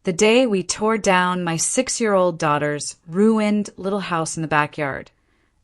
The day we tore down my 6-year-old daughter's ruined little house in the backyard.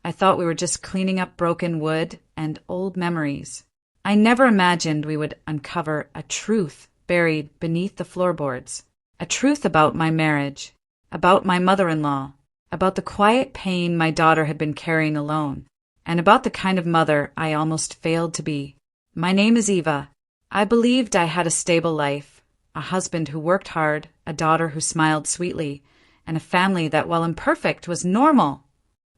I thought we were just cleaning up broken wood and old memories. I never imagined we would uncover a truth buried beneath the floorboards. A truth about my marriage, about my mother-in-law, about the quiet pain my daughter had been carrying alone, and about the kind of mother I almost failed to be. My name is Eva. I believed I had a stable life, a husband who worked hard, a daughter who smiled sweetly, and a family that, while imperfect, was normal.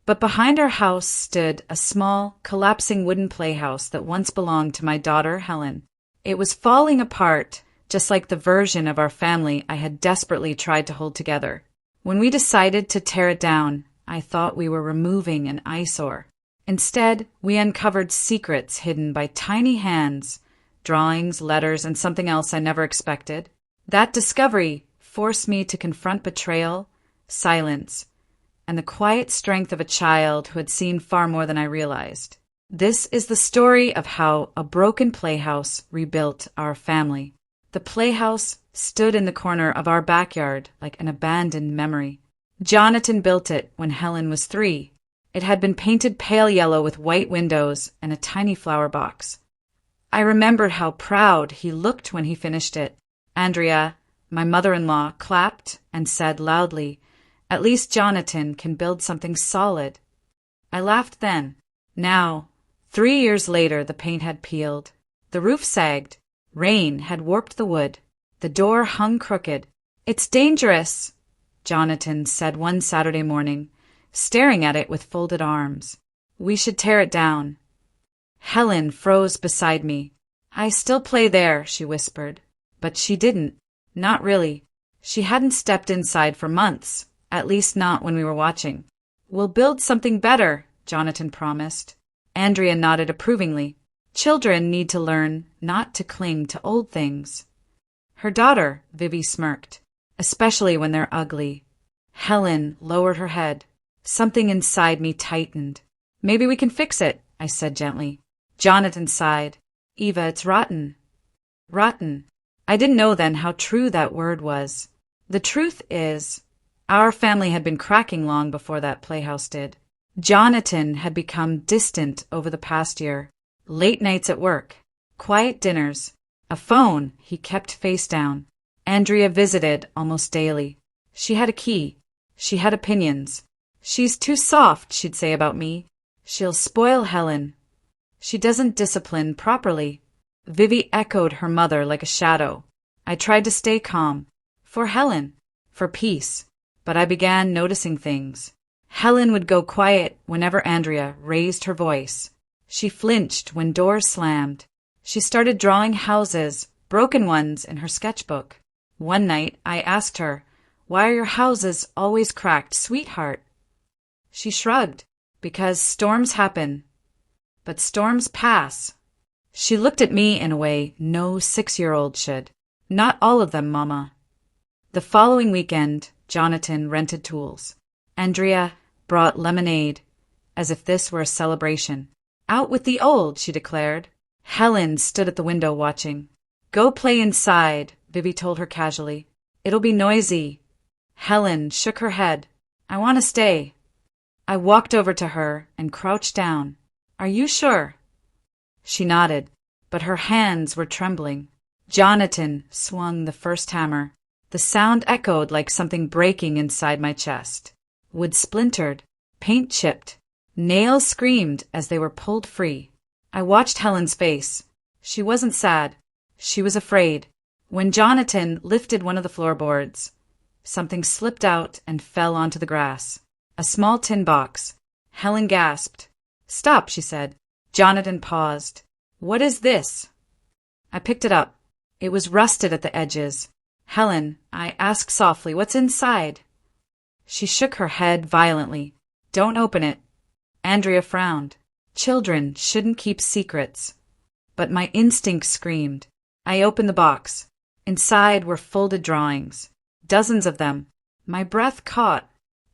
But behind our house stood a small, collapsing wooden playhouse that once belonged to my daughter, Helen. It was falling apart, just like the version of our family I had desperately tried to hold together. When we decided to tear it down, I thought we were removing an eyesore. Instead, we uncovered secrets hidden by tiny hands, drawings, letters, and something else I never expected. That discovery forced me to confront betrayal, silence, and the quiet strength of a child who had seen far more than I realized. This is the story of how a broken playhouse rebuilt our family. The playhouse stood in the corner of our backyard like an abandoned memory. Jonathan built it when Helen was 3. It had been painted pale yellow with white windows and a tiny flower box. I remembered how proud he looked when he finished it. Andrea, my mother-in-law, clapped and said loudly, "At least Jonathan can build something solid." I laughed then. Now, 3 years later, the paint had peeled. The roof sagged. Rain had warped the wood. The door hung crooked. "It's dangerous," Jonathan said one Saturday morning, staring at it with folded arms. "We should tear it down." Helen froze beside me. "I still play there," she whispered. But she didn't. Not really. She hadn't stepped inside for months, at least not when we were watching. "We'll build something better," Jonathan promised. Andrea nodded approvingly. Children need to learn not to cling to old things. Her daughter, Vivi, smirked, especially when they're ugly. Helen lowered her head. Something inside me tightened. "Maybe we can fix it," I said gently. Jonathan sighed. "Eva, it's rotten." Rotten. I didn't know then how true that word was. The truth is, our family had been cracking long before that playhouse did. Jonathan had become distant over the past year. Late nights at work, quiet dinners, a phone he kept face down. Andrea visited almost daily. She had a key. She had opinions. "She's too soft," she'd say about me. "She'll spoil Helen. She doesn't discipline properly." Vivi echoed her mother like a shadow. I tried to stay calm. For Helen. For peace. But I began noticing things. Helen would go quiet whenever Andrea raised her voice. She flinched when doors slammed. She started drawing houses, broken ones, in her sketchbook. One night, I asked her, "Why are your houses always cracked, sweetheart?" She shrugged. "Because storms happen. But storms pass." She looked at me in a way no 6-year-old should. "Not all of them, Mama." The following weekend, Jonathan rented tools. Andrea brought lemonade, as if this were a celebration. "Out with the old," she declared. Helen stood at the window watching. "Go play inside," Vivi told her casually. "It'll be noisy." Helen shook her head. "I want to stay." I walked over to her and crouched down. "Are you sure?" She nodded, but her hands were trembling. Jonathan swung the first hammer. The sound echoed like something breaking inside my chest. Wood splintered, paint chipped. Nails screamed as they were pulled free. I watched Helen's face. She wasn't sad. She was afraid. When Jonathan lifted one of the floorboards, something slipped out and fell onto the grass. A small tin box. Helen gasped. "Stop," she said. Jonathan paused. "What is this?" I picked it up. It was rusted at the edges. "Helen," I asked softly, "what's inside?" She shook her head violently. "Don't open it." Andrea frowned. Children shouldn't keep secrets. But my instinct screamed. I opened the box. Inside were folded drawings. Dozens of them. My breath caught.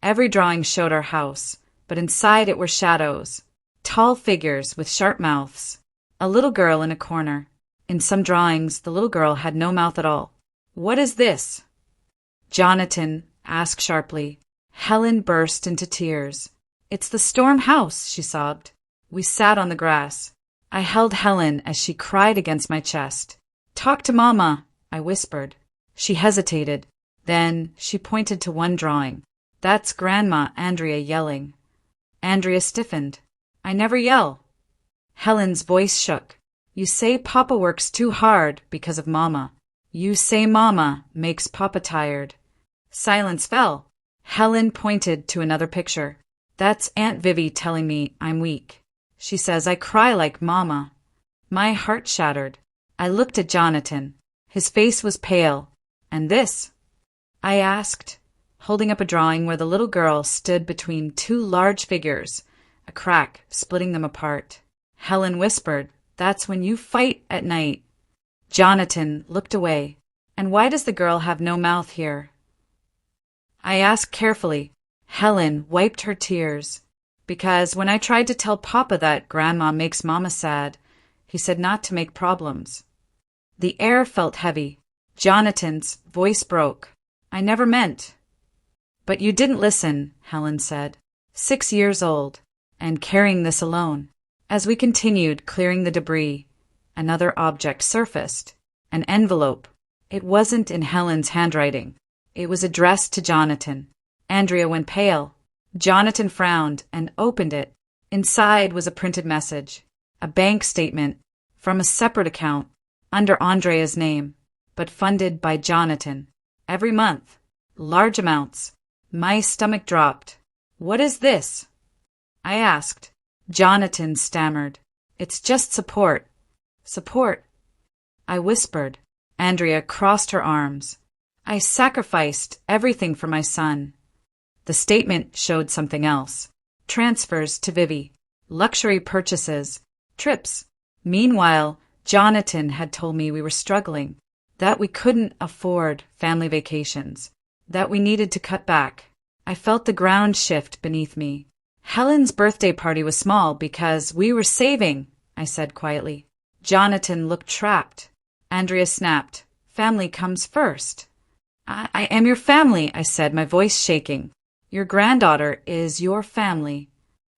Every drawing showed our house, but inside it were shadows. Tall figures with sharp mouths. A little girl in a corner. In some drawings, the little girl had no mouth at all. "What is this?" Jonathan asked sharply. Helen burst into tears. It's the storm house, she sobbed. We sat on the grass. I held Helen as she cried against my chest. Talk to Mama, I whispered. She hesitated. Then she pointed to one drawing. That's Grandma Andrea yelling. Andrea stiffened. I never yell. Helen's voice shook. You say Papa works too hard because of Mama. You say Mama makes Papa tired. Silence fell. Helen pointed to another picture. That's Aunt Vivi telling me I'm weak. She says I cry like Mama. My heart shattered. I looked at Jonathan. His face was pale. And this? I asked, holding up a drawing where the little girl stood between two large figures, a crack splitting them apart. Helen whispered, That's when you fight at night. Jonathan looked away. And why does the girl have no mouth here? I asked carefully. Helen wiped her tears. Because when I tried to tell Papa that Grandma makes Mama sad, he said not to make problems. The air felt heavy. Jonathan's voice broke. I never meant. But you didn't listen, Helen said. 6 years old, and carrying this alone. As we continued clearing the debris, another object surfaced. An envelope. It wasn't in Helen's handwriting. It was addressed to Jonathan. Andrea went pale. Jonathan frowned and opened it. Inside was a printed message. A bank statement from a separate account under Andrea's name, but funded by Jonathan. Every month. Large amounts. My stomach dropped. What is this? I asked. Jonathan stammered. It's just support. Support. I whispered. Andrea crossed her arms. I sacrificed everything for my son. The statement showed something else. Transfers to Vivi. Luxury purchases. Trips. Meanwhile, Jonathan had told me we were struggling, that we couldn't afford family vacations, that we needed to cut back. I felt the ground shift beneath me. Helen's birthday party was small because we were saving, I said quietly. Jonathan looked trapped. Andrea snapped. Family comes first. I am your family, I said, my voice shaking. Your granddaughter is your family.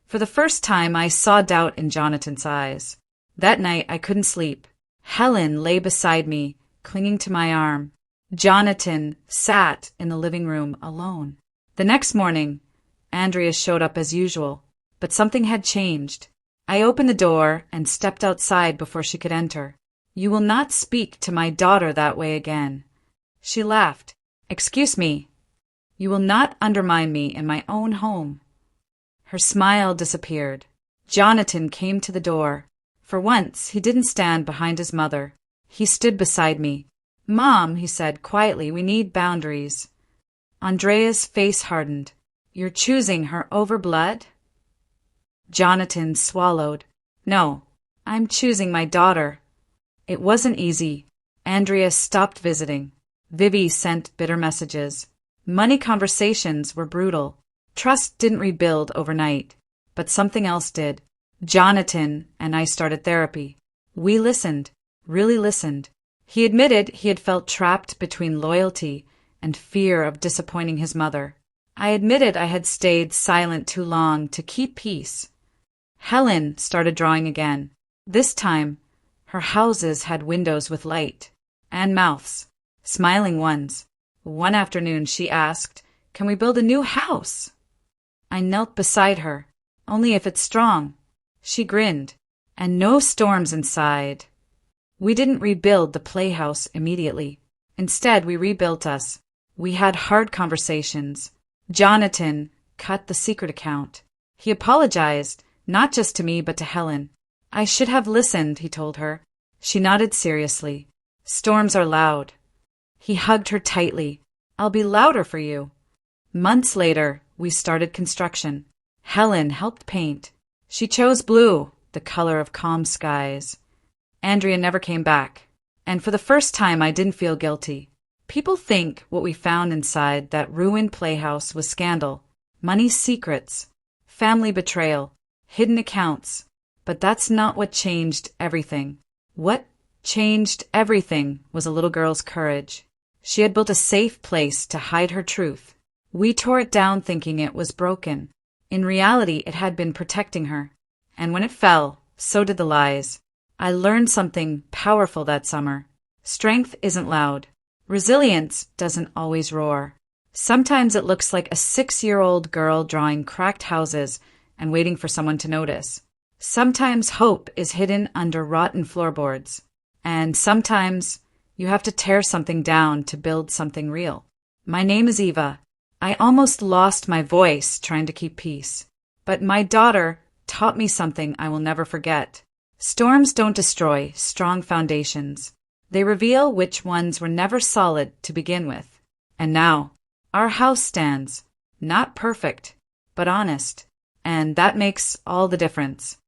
For the first time, I saw doubt in Jonathan's eyes. That night, I couldn't sleep. Helen lay beside me, clinging to my arm. Jonathan sat in the living room alone. The next morning, Andrea showed up as usual, but something had changed. I opened the door and stepped outside before she could enter. You will not speak to my daughter that way again. She laughed. Excuse me. You will not undermine me in my own home. Her smile disappeared. Jonathan came to the door. For once, he didn't stand behind his mother. He stood beside me. Mom, he said quietly, we need boundaries. Andrea's face hardened. You're choosing her over blood? Jonathan swallowed. No, I'm choosing my daughter. It wasn't easy. Andrea stopped visiting. Vivi sent bitter messages. Money conversations were brutal. Trust didn't rebuild overnight, but something else did. Jonathan and I started therapy. We listened, really listened. He admitted he had felt trapped between loyalty and fear of disappointing his mother. I admitted I had stayed silent too long to keep peace. Helen started drawing again. This time, her houses had windows with light and mouths, smiling ones. One afternoon she asked, Can we build a new house? I knelt beside her. Only if it's strong. She grinned. And no storms inside. We didn't rebuild the playhouse immediately. Instead, we rebuilt us. We had hard conversations. Jonathan cut the secret account. He apologized, not just to me but to Helen. I should have listened, he told her. She nodded seriously. Storms are loud. He hugged her tightly. I'll be louder for you. Months later, we started construction. Helen helped paint. She chose blue, the color of calm skies. Andrea never came back. And for the first time, I didn't feel guilty. People think what we found inside that ruined playhouse was scandal, money secrets, family betrayal, hidden accounts. But that's not what changed everything. What changed everything was a little girl's courage. She had built a safe place to hide her truth. We tore it down thinking it was broken. In reality, it had been protecting her. And when it fell, so did the lies. I learned something powerful that summer. Strength isn't loud. Resilience doesn't always roar. Sometimes it looks like a 6-year-old girl drawing cracked houses and waiting for someone to notice. Sometimes hope is hidden under rotten floorboards. And sometimes you have to tear something down to build something real. My name is Eva. I almost lost my voice trying to keep peace. But my daughter taught me something I will never forget. Storms don't destroy strong foundations. They reveal which ones were never solid to begin with. And now, our house stands. Not perfect, but honest. And that makes all the difference.